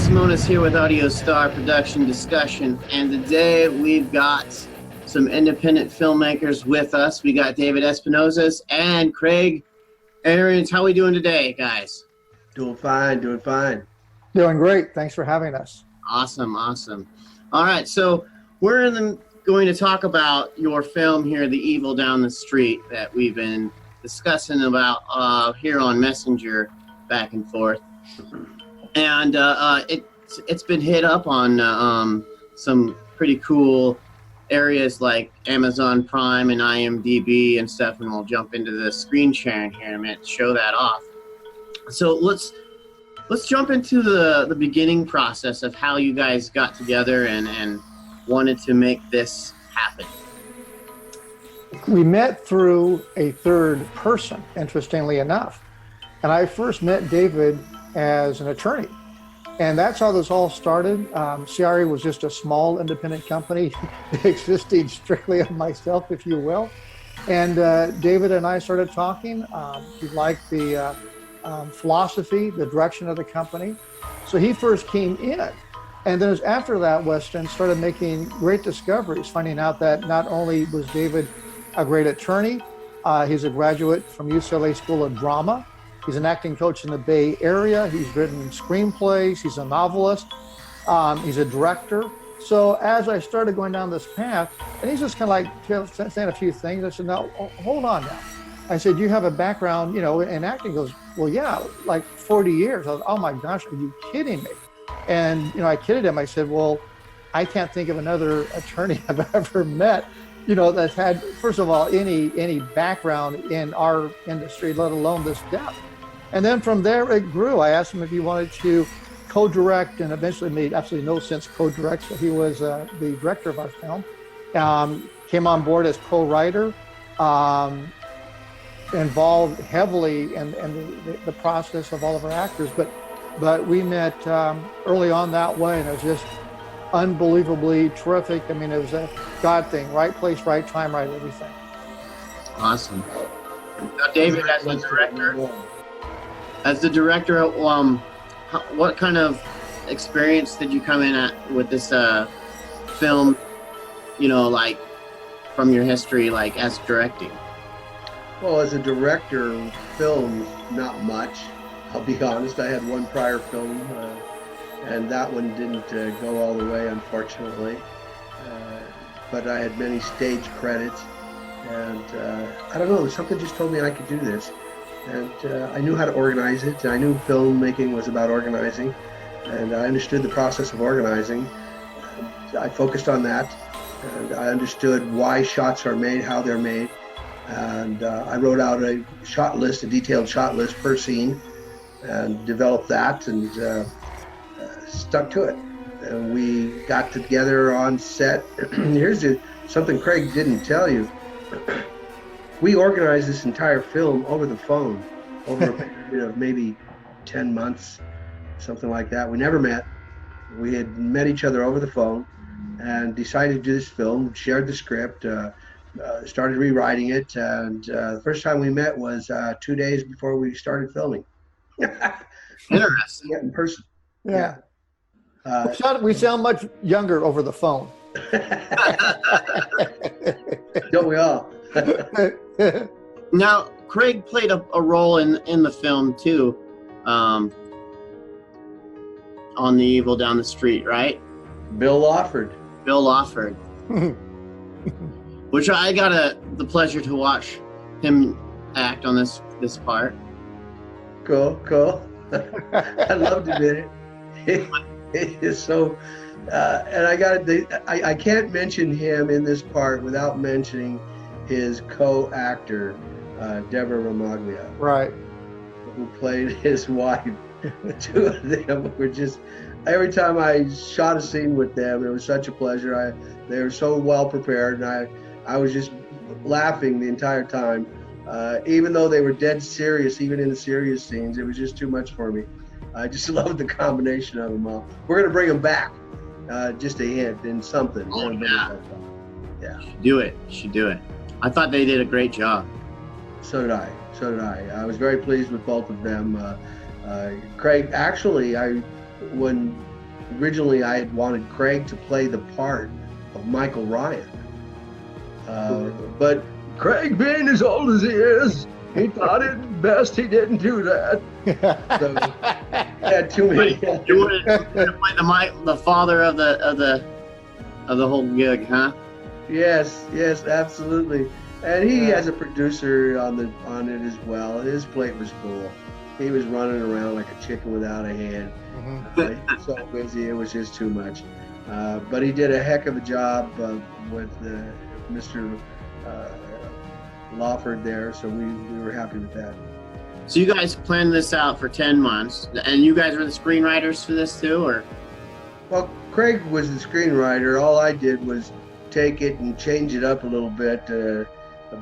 Simonis here with Audio Star Production Discussion, and today we've got some independent filmmakers with us. We got David Espinosa and Craig Ahrens. How are we doing today, guys? Doing fine, doing fine. Doing great. Thanks for having us. Awesome. All right, so we're going to talk about your film here, The Evil Down the Street, that we've been discussing about here on Messenger back and forth. And it's been hit up on some pretty cool areas like Amazon Prime and IMDb and stuff, and we'll jump into the screen sharing here in a minute to show that off. So let's jump into the beginning process of how you guys got together and wanted to make this happen. We met through a third person, interestingly enough. And I first met David as an attorney. And that's how this all started. CRE was just a small independent company existing strictly of myself, if you will. And David and I started talking. He liked the philosophy, the direction of the company. So he first came in. And then after that, Weston started making great discoveries, finding out that not only was David a great attorney, he's a graduate from UCLA School of Drama. He's an acting coach in the Bay Area. He's written screenplays. He's a novelist. He's a director. So as I started going down this path, and he's just kind of like saying a few things, I said, "No, hold on now." I said, "You have a background, in acting." He goes, "Well, yeah, like 40 years." I was, "Oh my gosh, are you kidding me?" And, I kidded him. I said, "Well, I can't think of another attorney I've ever met, that's had, first of all, any background in our industry, let alone this depth." And then from there, it grew. I asked him if he wanted to co-direct, and eventually made absolutely no sense co-direct. So he was the director of our film. Came on board as co-writer, involved heavily in the process of all of our actors. But we met early on that way, and it was just unbelievably terrific. I mean, it was a God thing, right place, right time, right everything. Awesome. Now, David, as the director, what kind of experience did you come in at with this film, like from your history, like as directing? Well, as a director, film, not much. I'll be honest, I had one prior film, and that one didn't go all the way, unfortunately. But I had many stage credits, and I don't know, something just told me I could do this. And I knew how to organize it. I knew filmmaking was about organizing, and I understood the process of organizing. I focused on that, and I understood why shots are made, how they're made, and I wrote out a shot list, a detailed shot list per scene, and developed that, and stuck to it. And we got together on set. Here's something Craig didn't tell you. We organized this entire film over the phone, over a period of maybe 10 months, something like that. We never met. We had met each other over the phone and decided to do this film, shared the script, started rewriting it, and the first time we met was 2 days before we started filming. Interesting. Yeah, in person. Yeah. We sound much younger over the phone. Don't we all? Now, Craig played a role in the film too, on The Evil Down the Street, right? Bill Lawford. Which I got the pleasure to watch him act on this part. Cool. I loved him in it. It is so, and I can't mention him in this part without mentioning his co-actor, Deborah Romaglia, Right, who played his wife. The two of them were just, every time I shot a scene with them, it was such a pleasure. They were so well prepared, and I was just laughing the entire time. Even though they were dead serious, even in the serious scenes, it was just too much for me. I just loved the combination of them all. We're going to bring them back, just a hint in something. Oh, yeah. Yeah. Should do it. I thought they did a great job. So did I. I was very pleased with both of them. Craig, actually, when originally I had wanted Craig to play the part of Michael Ryan. But Craig, being as old as he is, he thought it best he didn't do that. So he had too many. You wanted to play the father of the whole gig, huh? Yes, absolutely. And he has a producer on it as well. His plate was full. He was running around like a chicken without a hand. He was so busy, it was just too much. But he did a heck of a job with Mr. Lawford there, so we were happy with that. So you guys planned this out for 10 months, and you guys were the screenwriters for this too, or? Well, Craig was the screenwriter. All I did was take it and change it up a little bit.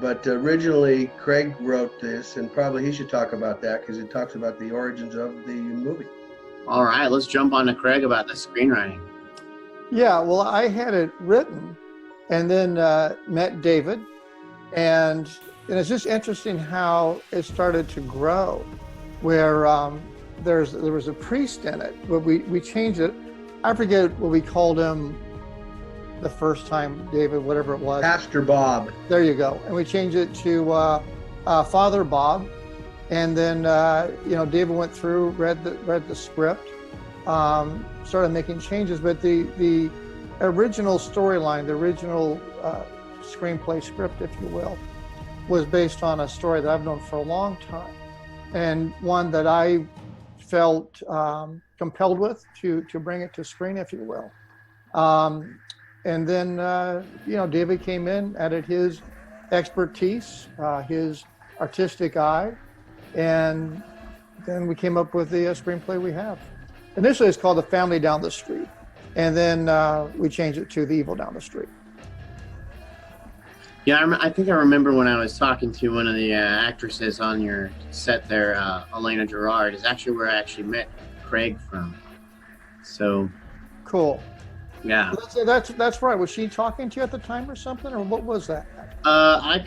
But originally, Craig wrote this, and probably he should talk about that because it talks about the origins of the movie. All right, let's jump on to Craig about the screenwriting. Yeah, well, I had it written and then met David, and it's just interesting how it started to grow, where there was a priest in it, but we changed it. I forget what we called him the first time, David, whatever it was. Pastor Bob. There you go. And we changed it to Father Bob. And then, David went through, read the script, started making changes. But the original storyline, the original screenplay script, if you will, was based on a story that I've known for a long time, and one that I felt compelled with to bring it to screen, if you will. And then, David came in, added his expertise, his artistic eye, and then we came up with the screenplay we have. Initially, it's called The Family Down the Street, and then we changed it to The Evil Down the Street. Yeah, I think I remember when I was talking to one of the actresses on your set there, Elena Gerard, is actually where I actually met Craig from. So cool. Yeah. That's right. Was she talking to you at the time or something, or what was that? I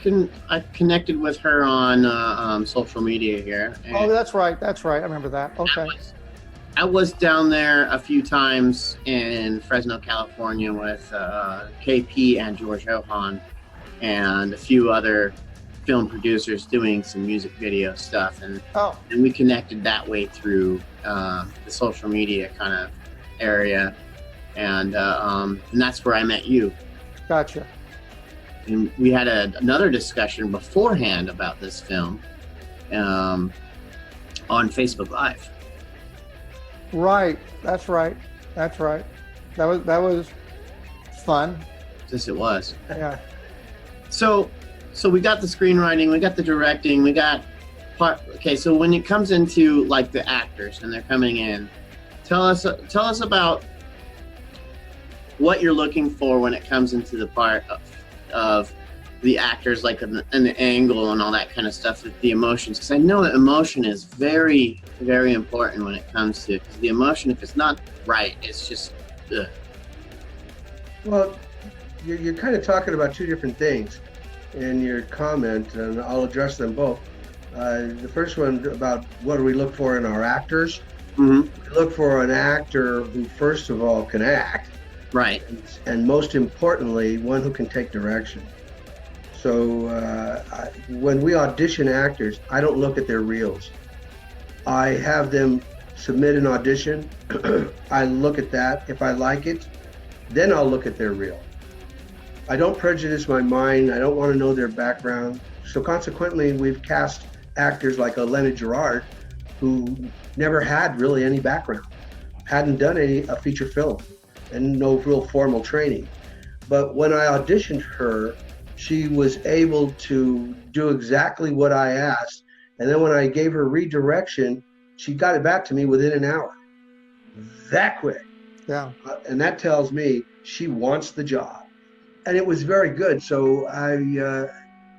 connected with her on social media here. Oh, that's right. I remember that. Okay. I was down there a few times in Fresno, California with KP and George Johan and a few other film producers doing some music video stuff, and we connected that way through the social media kind of area, and that's where I met you. Gotcha. And we had another discussion beforehand about this film on Facebook Live. Right. That's right. That was fun. Yes, it was. Yeah. So we got the screenwriting, we got the directing, we got part. Okay, so when it comes into like the actors and they're coming in, tell us about what you're looking for when it comes into the part of the actors, like and the angle and all that kind of stuff, with the emotions. Because I know that emotion is very, very important when it comes to, because the emotion, if it's not right, it's just ugh. Well, you're kind of talking about two different things in your comment, and I'll address them both. The first one about what do we look for in our actors? Mm-hmm. We look for an actor who, first of all, can act. Right. And most importantly, one who can take direction. So when we audition actors, I don't look at their reels. I have them submit an audition. I look at that. If I like it, then I'll look at their reel. I don't prejudice my mind. I don't want to know their background. So consequently, we've cast actors like Elena Gerard, who never had really any background, hadn't done a feature film, and no real formal training. But when I auditioned her, she was able to do exactly what I asked. And then when I gave her redirection, she got it back to me within an hour. That quick. Yeah. And that tells me she wants the job. And it was very good. So I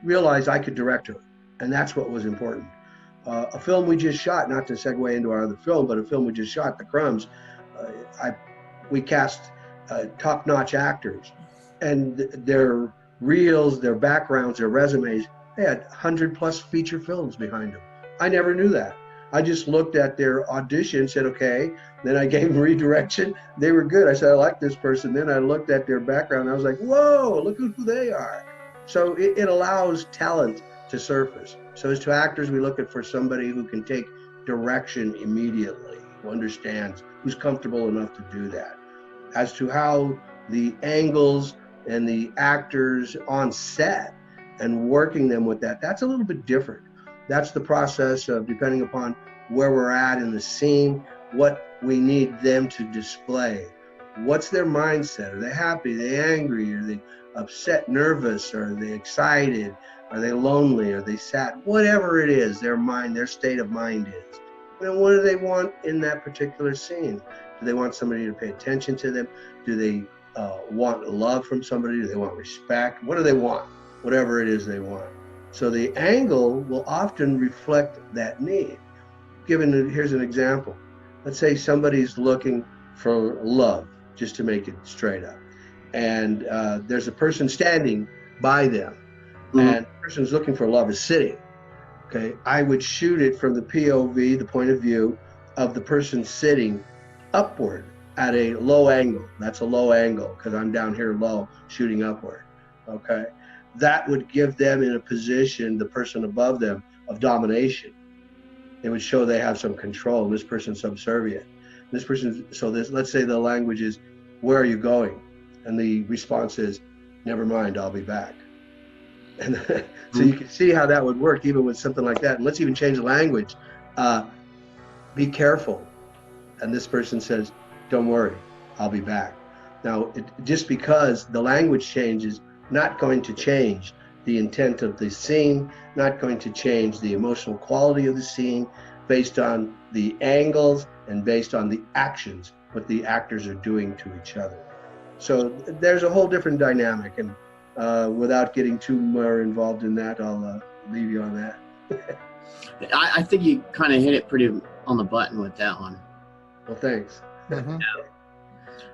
realized I could direct her. And that's what was important. A film we just shot, not to segue into our other film, but a film we just shot, The Crumbs, we cast top-notch actors. And their reels, their backgrounds, their resumes, they had 100+ feature films behind them. I never knew that. I just looked at their audition, said, okay. Then I gave them redirection. They were good. I said, I like this person. Then I looked at their background. And I was like, whoa, look who they are. So it allows talent to surface. So as to actors, we look for somebody who can take direction immediately, who understands, who's comfortable enough to do that. As to how the angles and the actors on set and working them with that, that's a little bit different. That's the process of, depending upon where we're at in the scene, what we need them to display. What's their mindset? Are they happy? Are they angry? Are they upset, nervous? Are they excited? Are they lonely? Are they sad? Whatever it is, their mind, their state of mind is. And what do they want in that particular scene? Do they want somebody to pay attention to them? Do they want love from somebody? Do they want respect? What do they want? Whatever it is they want. So the angle will often reflect that need. Here's an example. Let's say somebody's looking for love, just to make it straight up. And there's a person standing by them, and the person who's looking for love is sitting. Okay, I would shoot it from the POV, the point of view of the person sitting upward at a low angle. That's a low angle because I'm down here low, shooting upward. Okay, that would give them in a position, the person above them, of domination. It would show they have some control. This person's subservient. This person, let's say the language is, where are you going? And the response is, never mind, I'll be back. And so you can see how that would work even with something like that. And let's even change the language. Be careful. And this person says, don't worry, I'll be back. Now, just because the language changes, not going to change the intent of the scene, not going to change the emotional quality of the scene based on the angles and based on the actions, what the actors are doing to each other. So there's a whole different dynamic, and without getting too more involved in that, I'll leave you on that. I think you kind of hit it pretty on the button with that one. Well, thanks. Yeah.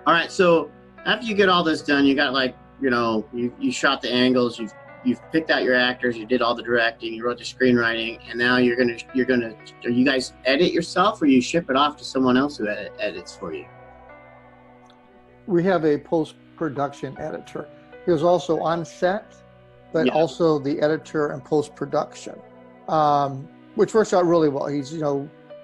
All right, so after you get all this done, you got you shot the angles, you've picked out your actors, you did all the directing, you wrote the screenwriting, and now you're gonna. Are you guys edit yourself, or you ship it off to someone else who edits for you? We have a post-production editor. He was also on set, but also the editor and post-production, which works out really well. He's,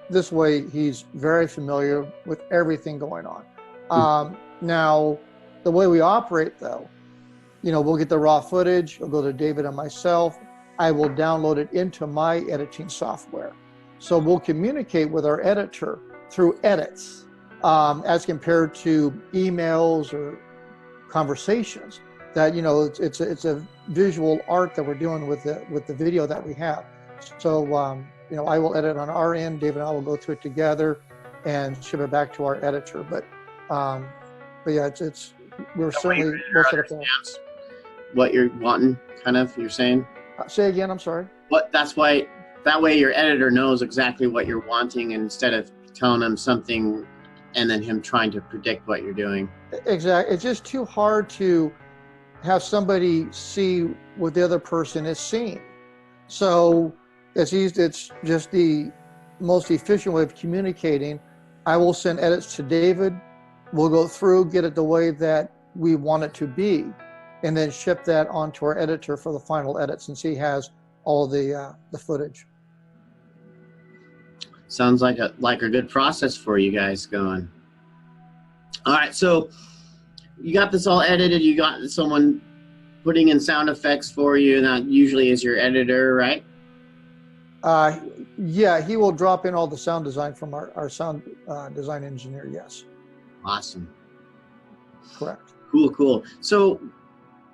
this way he's very familiar with everything going on. Now, the way we operate though, we'll get the raw footage, it'll go to David and myself. I will download it into my editing software. So we'll communicate with our editor through edits, as compared to emails or conversations. That it's a visual art that we're doing with the video that we have. So I will edit on our end. David and I will go through it together and ship it back to our editor. But yeah, we're certainly we'll set up there. What you're wanting, kind of, you're saying? Say again, I'm sorry. That way your editor knows exactly what you're wanting, instead of telling them something and then him trying to predict what you're doing. Exactly. It's just too hard to have somebody see what the other person is seeing. So it's just the most efficient way of communicating. I will send edits to David. We'll go through, get it the way that we want it to be, and then ship that onto our editor for the final edit, since he has all the footage. Sounds like a good process for you guys going. All right, so you got this all edited. You got someone putting in sound effects for you, and that usually is your editor, right? Yeah, he will drop in all the sound design from our sound design engineer, yes. Awesome. Correct. Cool. So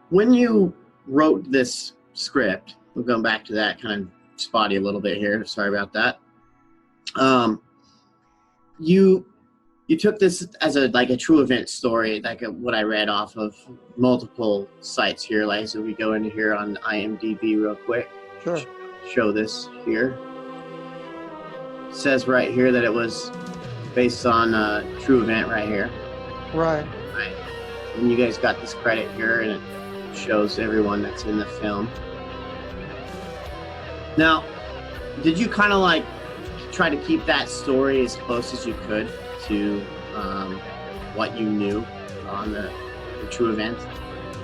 when you wrote this script, we're going back to that, kind of spotty a little bit here. Sorry about that. You took this as a true event story, what I read off of multiple sites here. So we go into here on IMDb real quick. Sure. Show this here. It says right here that it was based on a true event right here. Right. And you guys got this credit here, and it shows everyone that's in the film. Now, did you kind of try to keep that story as close as you could to what you knew on the true events?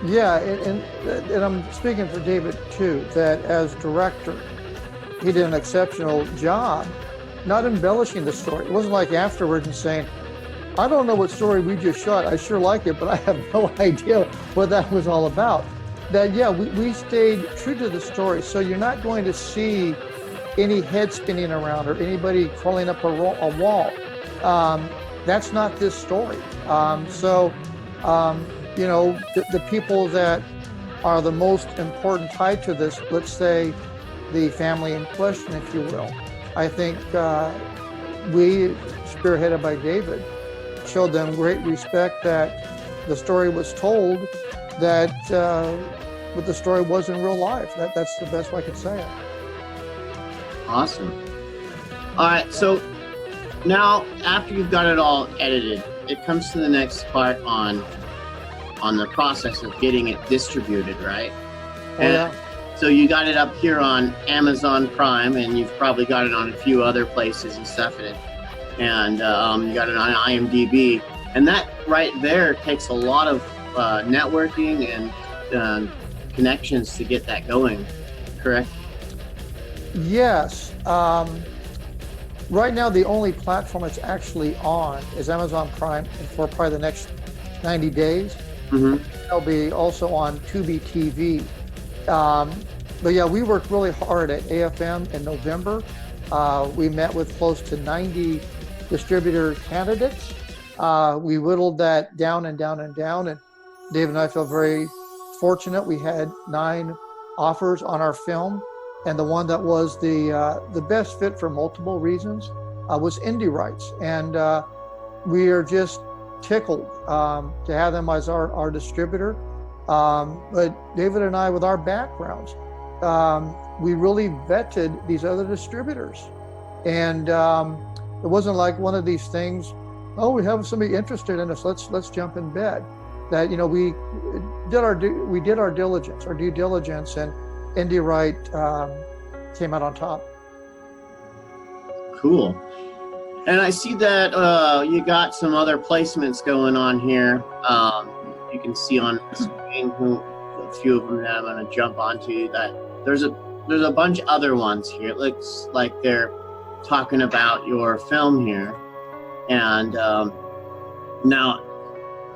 Yeah, and I'm speaking for David too, that as director, he did an exceptional job not embellishing the story. It wasn't like afterwards and saying, I don't know what story we just shot. I sure like it, but I have no idea what that was all about. That, yeah, we stayed true to the story. So you're not going to see any head spinning around or anybody crawling up a wall. That's not this story. You know, the people that are the most important tied to this, let's say the family in question, if you will, I think we, spearheaded by David, showed them great respect that the story was told, that what the story was in real life. That's the best way I could say it. Awesome. All right, so now after you've got it all edited, it comes to the next part on the process of getting it distributed, right? Yeah. So you got it up here on Amazon Prime, and you've probably got it on a few other places and stuff, and you got it on IMDb, and that right there takes a lot of networking and connections to get that going, correct? Yes. Right now, the only platform it's actually on is Amazon Prime, and for probably the next 90 days. Mm-hmm. It'll be also on Tubi TV. But yeah, we worked really hard at AFM in November. We met with close to 90 distributor candidates. We whittled that down and down and down, and Dave and I feel very fortunate. We had 9 offers on our film, and the one that was the best fit for multiple reasons was Indie Rights, and we are just tickled to have them as our distributor. But David and I, with our backgrounds, we really vetted these other distributors, and it wasn't like one of these things, oh, we have somebody interested in us, let's jump in bed. That, you know, we did our due diligence, and Indie Right came out on top. Cool. And I see that you got some other placements going on here. You can see on the screen a few of them that I'm going to jump onto. That there's a bunch of other ones here. It looks like they're talking about your film here. And now,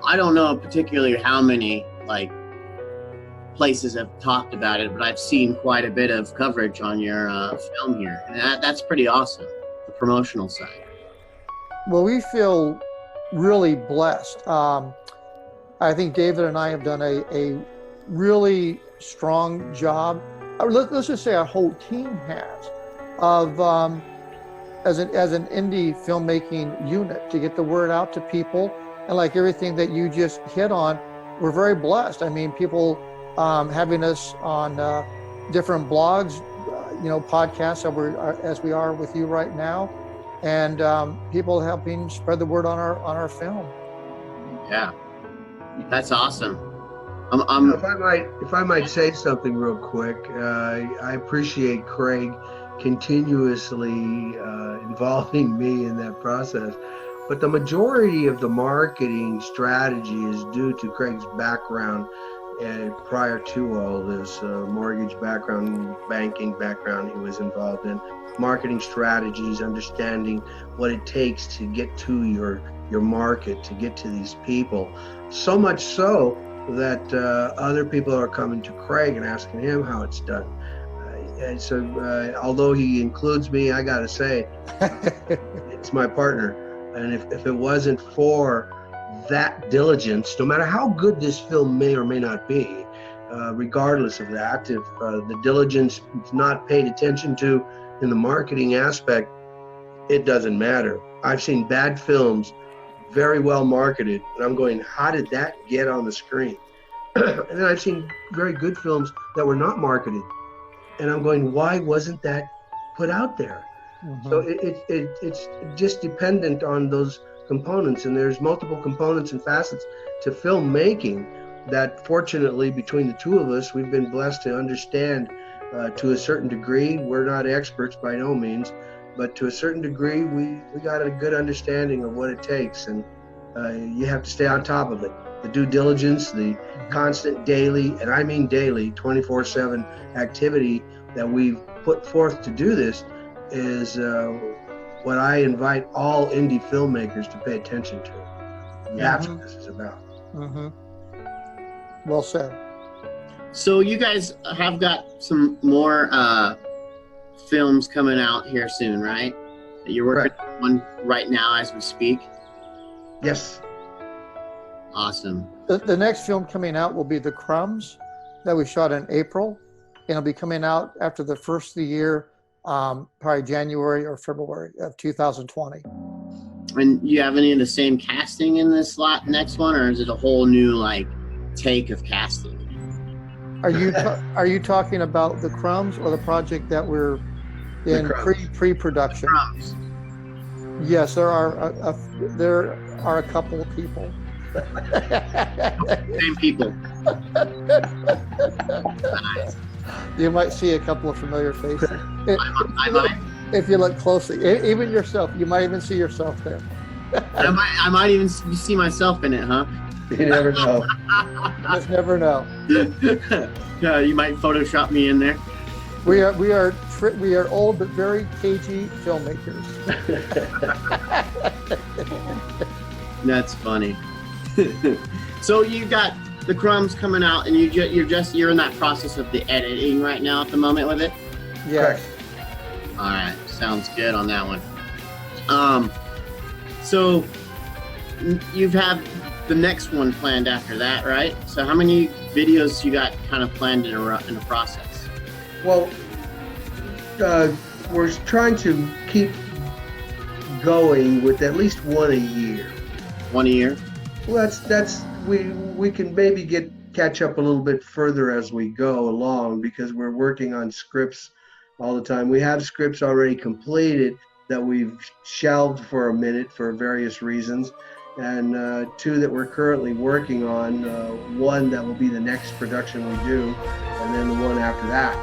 I don't know particularly how many places have talked about it, but I've seen quite a bit of coverage on your film here, and that's pretty awesome. The promotional side. Well, we feel really blessed. I think David and I have done a really strong job. Let's just say our whole team has, of as an indie filmmaking unit, to get the word out to people. And like everything that you just hit on, we're very blessed. I mean, people having us on different blogs, podcasts, as we are with you right now, and people helping spread the word on our film. Yeah, that's awesome. If I might say something real quick, I appreciate Craig continuously involving me in that process. But the majority of the marketing strategy is due to Craig's background, and prior to all this mortgage background, banking background he was involved in, marketing strategies, understanding what it takes to get to your market, to get to these people. So much so that other people are coming to Craig and asking him how it's done. And so although he includes me, I gotta say, it's my partner. And if it wasn't for that diligence, no matter how good this film may or may not be, regardless of that, if the diligence is not paid attention to in the marketing aspect, it doesn't matter. I've seen bad films very well marketed, and I'm going, how did that get on the screen? And then I've seen very good films that were not marketed, and I'm going, why wasn't that put out there? Mm-hmm. So it's just dependent on those components, and there's multiple components and facets to filmmaking that fortunately between the two of us, we've been blessed to understand to a certain degree. We're not experts by no means, but to a certain degree, we got a good understanding of what it takes, and you have to stay on top of it. The due diligence, the constant daily, and I mean daily, 24/7 activity that we've put forth to do this is what I invite all indie filmmakers to pay attention to. That's what this is about. Well said. So you guys have got some more films coming out here soon, right? You're working on one right now as we speak. Yes. Awesome. The next film coming out will be The Crumbs that we shot in April. And it'll be coming out after the first of the year, probably January or February of 2020. And you have any of the same casting in this next one, or is it a whole new like take of casting? Are you talking about The Crumbs or the project that we're in pre-production? Crumbs. Yes, there are a couple of people. Same people. Nice. You might see a couple of familiar faces. I might. If you look closely, even yourself, you might even see yourself there. I might even see myself in it, huh? You never know. You just never know. Yeah, you might Photoshop me in there. We are old but very cagey filmmakers. That's funny. So you got The Crumbs coming out, and you're in that process of the editing right now at the moment with it. Yes. All right, sounds good on that one. So you've had the next one planned after that, right? So how many videos you got kind of planned in a process? Well, we're trying to keep going with at least one a year. One a year? Well, that's we can maybe catch up a little bit further as we go along, because we're working on scripts all the time. We have scripts already completed that we've shelved for a minute for various reasons, and two that we're currently working on. One that will be the next production we do, and then the one after that.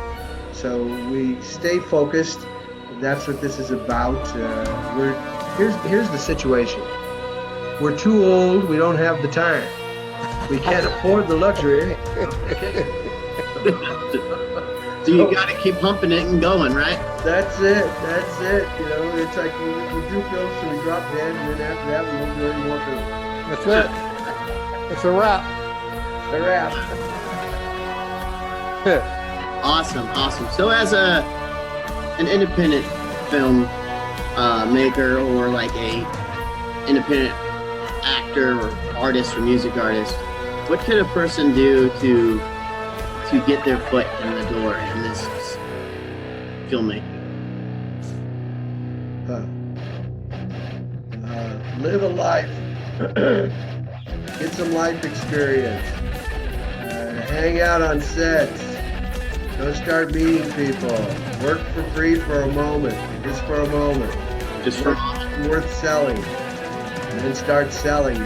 So we stay focused. That's what this is about. Here's the situation. We're too old. We don't have the time. We can't afford the luxury. So you got to keep pumping it and going, right? That's it. You know, it's like we do films, so we drop dead, and then after that, we won't do any more films. That's it. It's a wrap. A wrap. Awesome. So as an independent film maker, or like a independent actor or artist or music artist, what could a person do to get their foot in the door in this filmmaking? Live a life. Get some life experience. Hang out on sets. Don't start meeting people. Work for free for a moment. Just for a moment. Worth selling. And then start selling.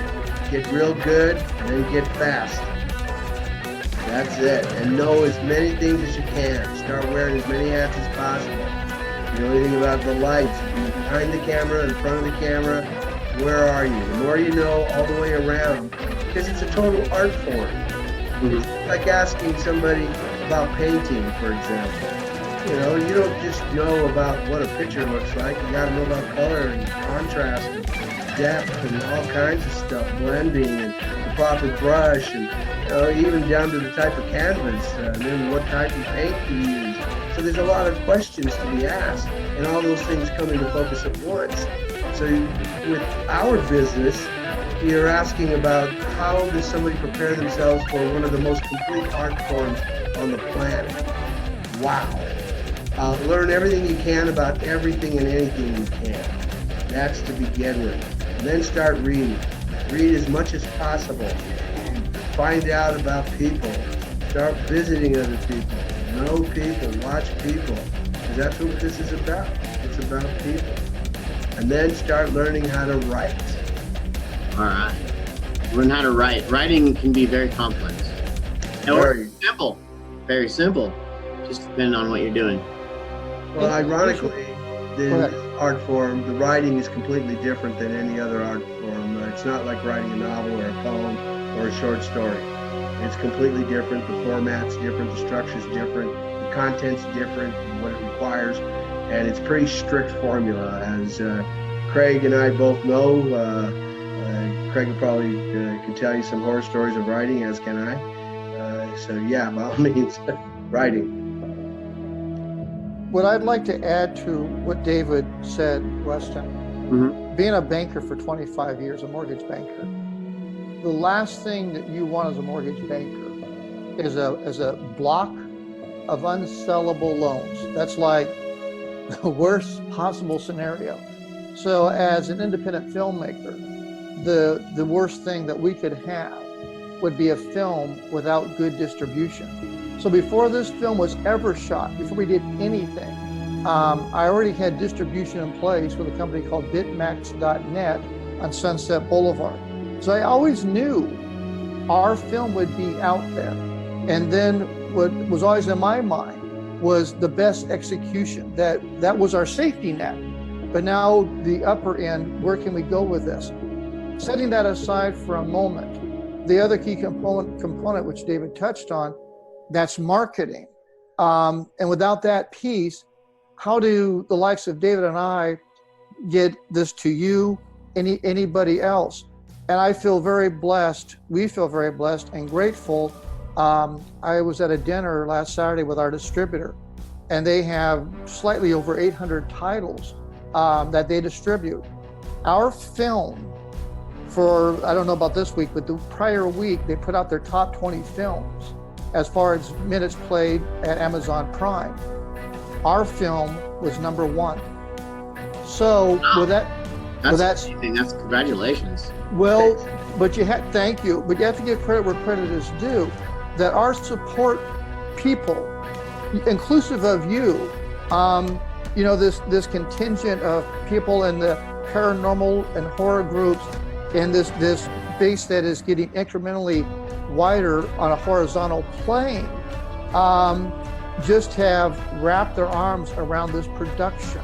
Get real good, and then get fast. That's it. And know as many things as you can. Start wearing as many hats as possible. You know anything about the lights, behind the camera, in front of the camera, where are you? The more you know all the way around, because it's a total art form. It's like asking somebody about painting, for example. You know, you don't just know about what a picture looks like. You got to know about color and contrast and depth and all kinds of stuff, blending and the proper brush, and even down to the type of canvas, and then what type of paint you use. So there's a lot of questions to be asked, and all those things come into focus at once. So with our business, you're asking about how does somebody prepare themselves for one of the most complete art forms on the planet. Wow. Learn everything you can about everything and anything you can. That's to begin with. And then start reading. Read as much as possible. Find out about people. Start visiting other people. Know people. Watch people. Because that's what this is about. It's about people. And then start learning how to write. All right. Learn how to write. Writing can be very complex. Or simple. Very simple. Just depending on what you're doing. Well, ironically, art form, the writing is completely different than any other art form. It's not like writing a novel or a poem or a short story. It's completely different. The format's different. The structure's different. The content's different. What it requires, and it's pretty strict formula. As Craig and I both know, Craig probably can tell you some horror stories of writing, as can I. So yeah, by all means, writing. What I'd like to add to what David said, Weston, being a banker for 25 years, a mortgage banker, the last thing that you want as a mortgage banker is a block of unsellable loans. That's like the worst possible scenario. So as an independent filmmaker, the worst thing that we could have would be a film without good distribution. So before this film was ever shot, before we did anything, I already had distribution in place with a company called bitmax.net on Sunset Boulevard. So I always knew our film would be out there. And then what was always in my mind was the best execution. That was our safety net. But now the upper end, where can we go with this? Setting that aside for a moment, the other key component which David touched on, that's marketing. And without that piece, how do the likes of David and I get this to you, anybody else? And I feel very blessed, we feel very blessed and grateful. I was at a dinner last Saturday with our distributor, and they have slightly over 800 titles that they distribute. Our film, for, I don't know about this week, but the prior week, they put out their top 20 films as far as minutes played at Amazon Prime. Our film was number 1. So wow. That's congratulations. Well, but thank you, but you have to give credit where credit is due, that our support people, inclusive of you, this contingent of people in the paranormal and horror groups, and this base that is getting incrementally wider on a horizontal plane, just have wrapped their arms around this production.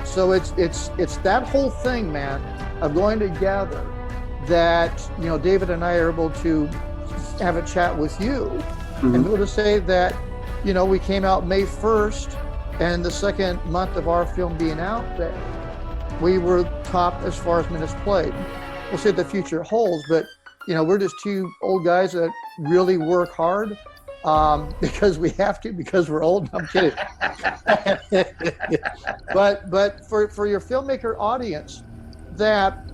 So it's that whole thing, man, of going together that, David and I are able to have a chat with you and be able to say that, we came out May 1st, and the second month of our film being out there, we were top as far as minutes played. We'll see what the future holds, but we're just two old guys that really work hard because we have to, because we're old. I'm kidding. but for your filmmaker audience, that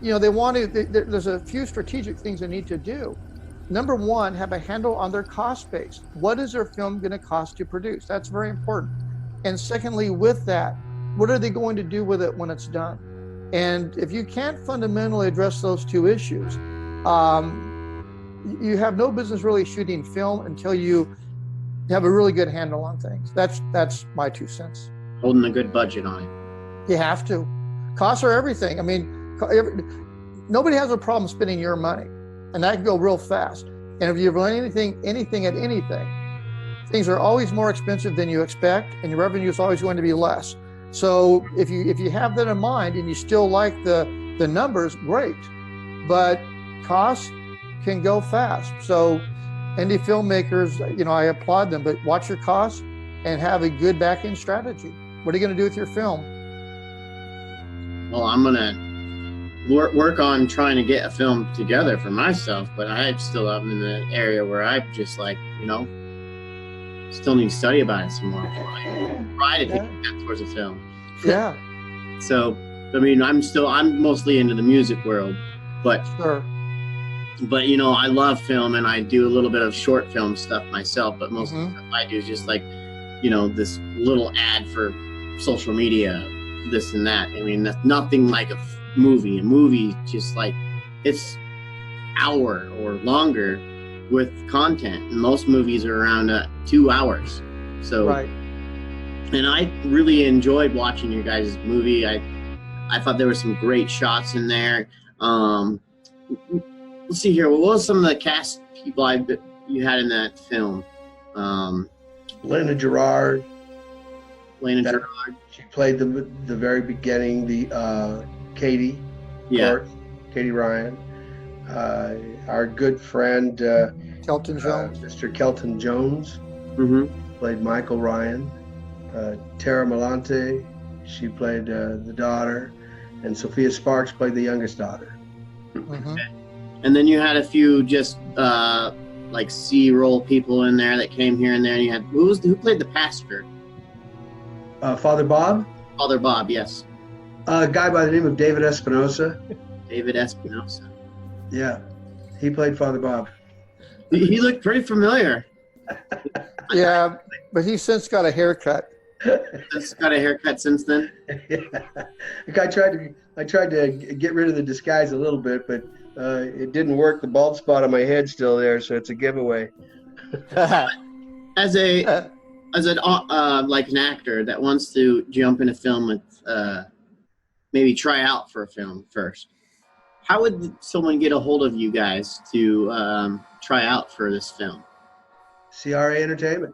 they want to. There's a few strategic things they need to do. Number one, have a handle on their cost base. What is their film going to cost to produce? That's very important. And secondly, with that, what are they going to do with it when it's done? And if you can't fundamentally address those two issues, you have no business really shooting film until you have a really good handle on things. That's my 2 cents. Holding a good budget on it. You have to. Costs are everything. I mean, nobody has a problem spending your money, and that can go real fast. And if you run anything at anything, things are always more expensive than you expect, and your revenue is always going to be less. So if you have that in mind and you still like the numbers, great. But costs can go fast. So indie filmmakers, I applaud them, but watch your costs and have a good back-end strategy. What are you going to do with your film? Well, I'm going to work on trying to get a film together for myself, but I'm in the area where I'm just still need to study about it some more. Try to take that towards a film. Yeah. So, I'm mostly into the music world, but sure. But I love film, and I do a little bit of short film stuff myself. But most of the stuff I do is just this little ad for social media, this and that. I mean, that's nothing like a movie. A movie just it's hour or longer with content, and most movies are around 2 hours. So, right. And I really enjoyed watching your guys' movie. I thought there were some great shots in there. Let's see here. What was some of the cast people you had in that film? Lena Gerard. Lena That- Gerard. She played the very beginning, the Katie, Yeah. course, Katie Ryan. Our good friend Kelton Jones. Mr. Kelton Jones Mm-hmm. played Michael Ryan. Tara Malante, she played the daughter, and Sophia Sparks played the youngest daughter. Mhm. And then you had a few just like C-roll people in there that came here and there. And you had who played the pastor? Father Bob, Father Bob, yes. a guy by the name of David Espinosa. David Espinosa. Yeah, he played Father Bob. He looked pretty familiar. Yeah, but he's since got a haircut. Just got a haircut since then. I tried to get rid of the disguise a little bit, but it didn't work. The bald spot on my head's still there, so it's a giveaway. As an like an actor that wants to jump in a film with maybe try out for a film first, how would someone get a hold of you guys to try out for this film? CRA Entertainment.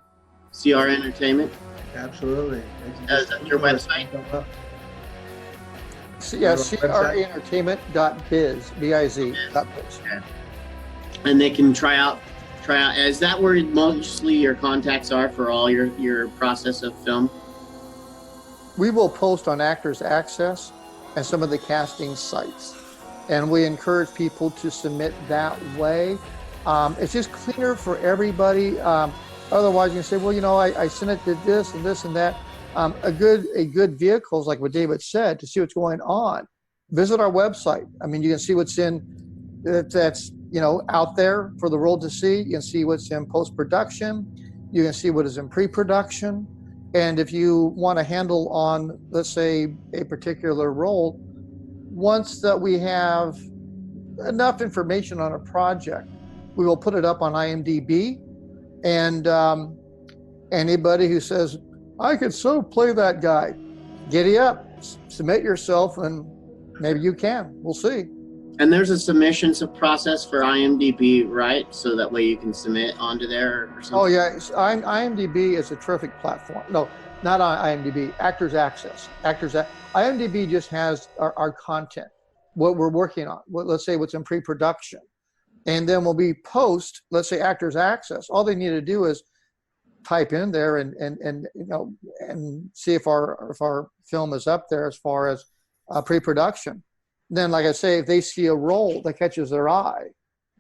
CR Entertainment? Absolutely. Is that your website? Yeah, crentertainment.biz, B-I-Z.biz. And they can try out. Is that where mostly your contacts are for all your process of film? We will post on Actors Access and some of the casting sites. And we encourage people to submit that way. It's just cleaner for everybody. Otherwise, you can say, well, you know, I sent it to this and this and that. A good vehicle is like what David said, to see what's going on. Visit our website. I mean, you can see what's that's out there for the world to see. You can see what's in post-production. You can see what is in pre-production. And if you want a handle on, let's say, a particular role, once that we have enough information on a project, we will put it up on IMDb. And anybody who says, I could so play that guy, giddy up, submit yourself, and maybe you can. We'll see. And there's a submissions process for IMDb, right? So that way you can submit onto there or something? Oh, yeah. IMDb is a terrific platform. No, not on IMDb, Actors Access. IMDb just has our content, what we're working on, let's say what's in pre-production. And then we'll be post, let's say Actors Access. All they need to do is type in there and see if our film is up there as far as pre-production. Then, like I say, if they see a role that catches their eye,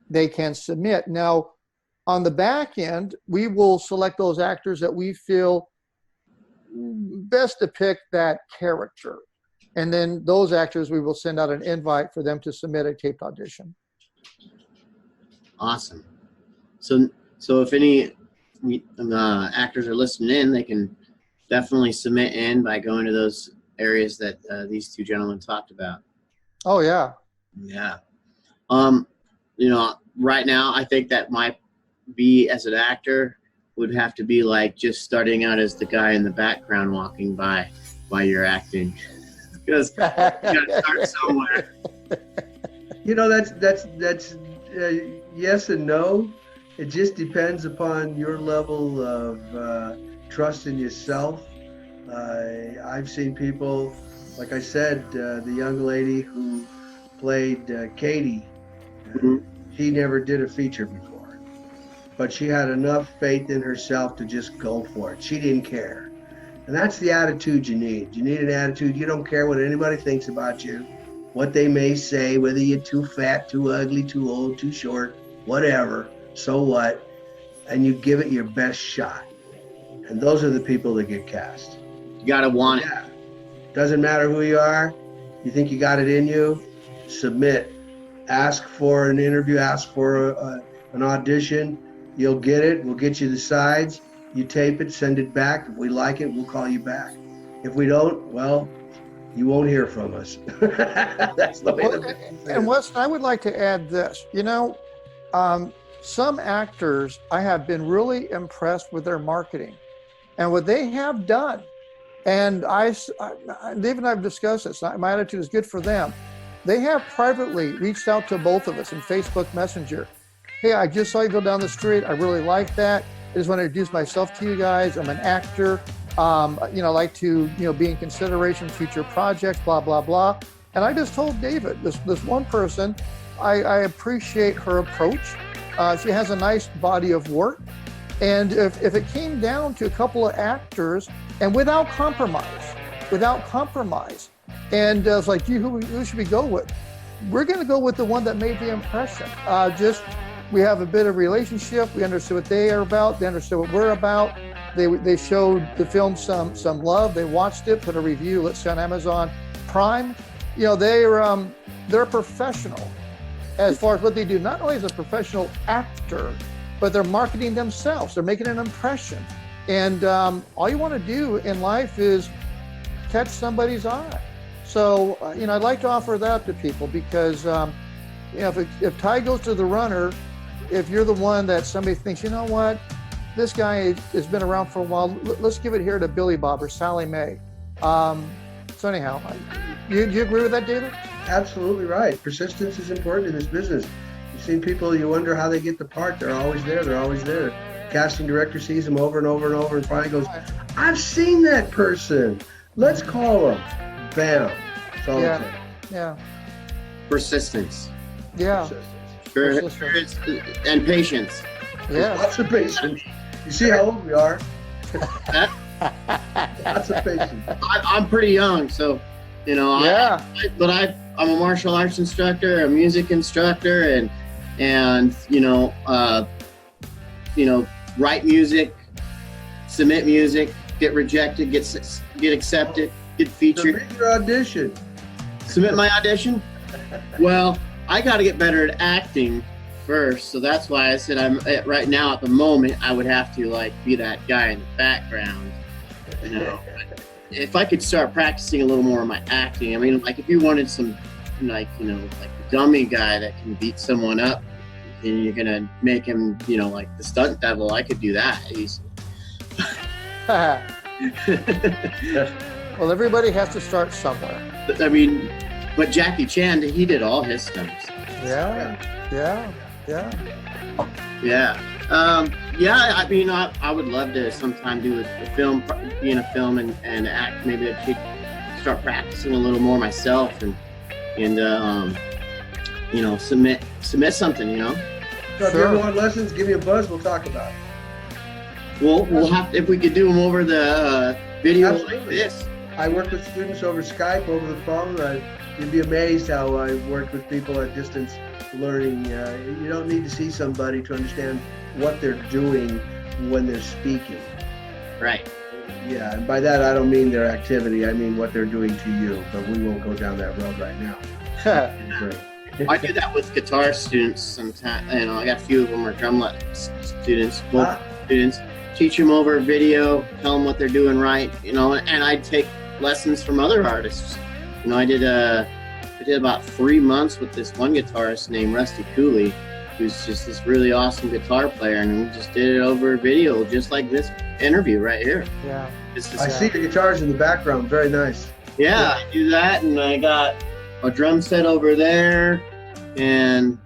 they can submit. Now, on the back end, we will select those actors that we feel best depict that character. And then those actors, we will send out an invite for them to submit a taped audition. Awesome. So if any actors are listening in, they can definitely submit in by going to those areas that these two gentlemen talked about. Oh, yeah. Yeah. Right now, I think that might be, as an actor, would have to be like just starting out as the guy in the background walking by while you're acting. Because you got to start somewhere. That's yes and no. It just depends upon your level of trust in yourself. I've seen people, like I said, the young lady who played Katie, she never did a feature before, but she had enough faith in herself to just go for it. She didn't care. And that's the attitude you need. You need an attitude. You don't care what anybody thinks about you, what they may say, whether you're too fat, too ugly, too old, too short, whatever. So what? And you give it your best shot. And those are the people that get cast. You got to want it. Yeah. Doesn't matter who you are. You think you got it in you? Submit. Ask for an interview. Ask for an audition. You'll get it. We'll get you the sides. You tape it, send it back. If we like it, we'll call you back. If we don't, well, you won't hear from us. That's the way. And Weston, I would like to add this. Some actors, I have been really impressed with their marketing and what they have done. And Dave and I have discussed this. My attitude is good for them. They have privately reached out to both of us in Facebook Messenger. Hey, I just saw you go down the street. I really like that. I just want to introduce myself to you guys. I'm an actor. Like to, be in consideration future projects, blah, blah, blah. And I just told David, this one person, I appreciate her approach. She has a nice body of work. And if it came down to a couple of actors and without compromise, and I was like, who should we go with? We're going to go with the one that made the impression. We have a bit of relationship. We understood what they are about. They understood what we're about. They showed the film some love. They watched it, put a review, let's say on Amazon Prime. They're a professional as far as what they do. Not only as a professional actor, but they're marketing themselves. They're making an impression. And all you want to do in life is catch somebody's eye. So, I'd like to offer that to people because, if tie goes to the runner, if you're the one that somebody thinks, you know what, this guy has been around for a while, let's give it here to Billy Bob or Sally Mae. So anyhow, do you agree with that, David? Absolutely right. Persistence is important in this business. You've seen people, you wonder how they get the part. They're always there. Casting director sees them over and over and over and finally goes, I've seen that person. Let's call them. Bam. That's all I'm saying. Yeah. Persistence. Yeah. Persistence. And patience. Yeah. Lots of patience. You see how old we are? Lots of patience. I'm pretty young, so, Yeah. I'm a martial arts instructor, a music instructor, and write music, submit music, get rejected, get accepted, get featured. Submit your audition. Submit my audition? Well, I got to get better at acting first, so that's why I said right now at the moment I would have to be that guy in the background. If I could start practicing a little more of my acting, if you wanted some a dummy guy that can beat someone up and you're gonna make him the stunt devil, I could do that easily. Well, everybody has to start somewhere. But Jackie Chan, he did all his stunts. Yeah. I would love to sometime do a film, be in a film and act. Maybe I could start practicing a little more myself and submit something. So if you ever want lessons, give me a buzz. We'll talk about it. We'll have if we could do them over the video. Absolutely. Like this. I work with students over Skype, over the phone. You'd be amazed how I work with people at distance learning. You don't need to see somebody to understand what they're doing when they're speaking. Right. Yeah, and by that I don't mean their activity. I mean what they're doing to you. But we won't go down that road right now. I do that with guitar students sometimes. I got a few of them are drum students, vocal students. Teach them over video, tell them what they're doing right, and I take lessons from other artists. I did about 3 months with this one guitarist named Rusty Cooley, who's just this really awesome guitar player, and we just did it over video, just like this interview right here. Yeah. I see the guitars in the background. Very nice. Yeah, I do that, and I got a drum set over there, and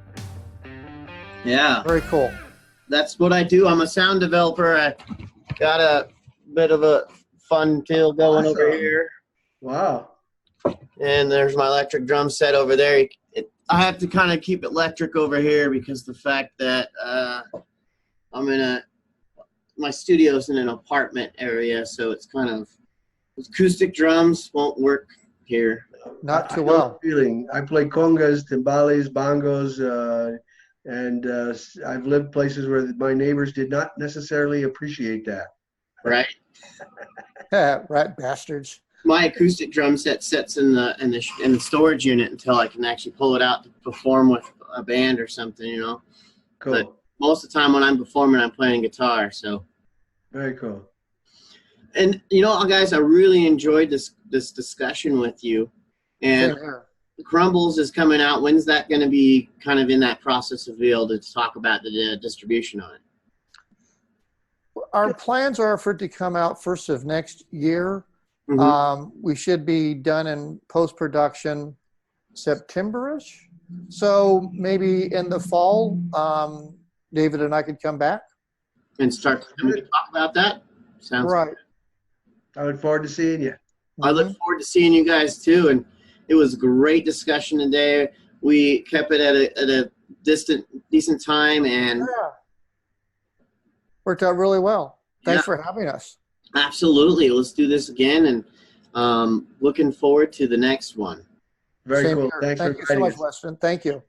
yeah. Very cool. That's what I do. I'm a sound developer. I got a bit of a fun deal going over here. Wow. And there's my electric drum set over there. I have to kind of keep it electric over here because the fact that my studio's in an apartment area, so it's kind of acoustic drums won't work here. Not too well. Feeling. I play congas, timbales, bongos, and I've lived places where my neighbors did not necessarily appreciate that. Right. Right, bastards. My acoustic drum set sits in the storage unit until I can actually pull it out to perform with a band or something, Cool. But most of the time when I'm performing, I'm playing guitar. So. Very cool. And guys, I really enjoyed this discussion with you. And Crumbles is coming out. When's that going to be kind of in that process of being able to talk about the distribution on it? Our plans are for it to come out first of next year. Mm-hmm. We should be done in post-production September-ish. So maybe in the fall, David and I could come back. And start to talk about that? Sounds right. good. I look forward to seeing you. I look forward to seeing you guys too. And it was great discussion today. We kept it at a decent time, and Yeah. Worked out really well. Thanks Yeah. for having us. Absolutely. Let's do this again, and looking forward to the next one. Very Same cool. here. Thanks Thank for you so inviting much, us. Weston. Thank you.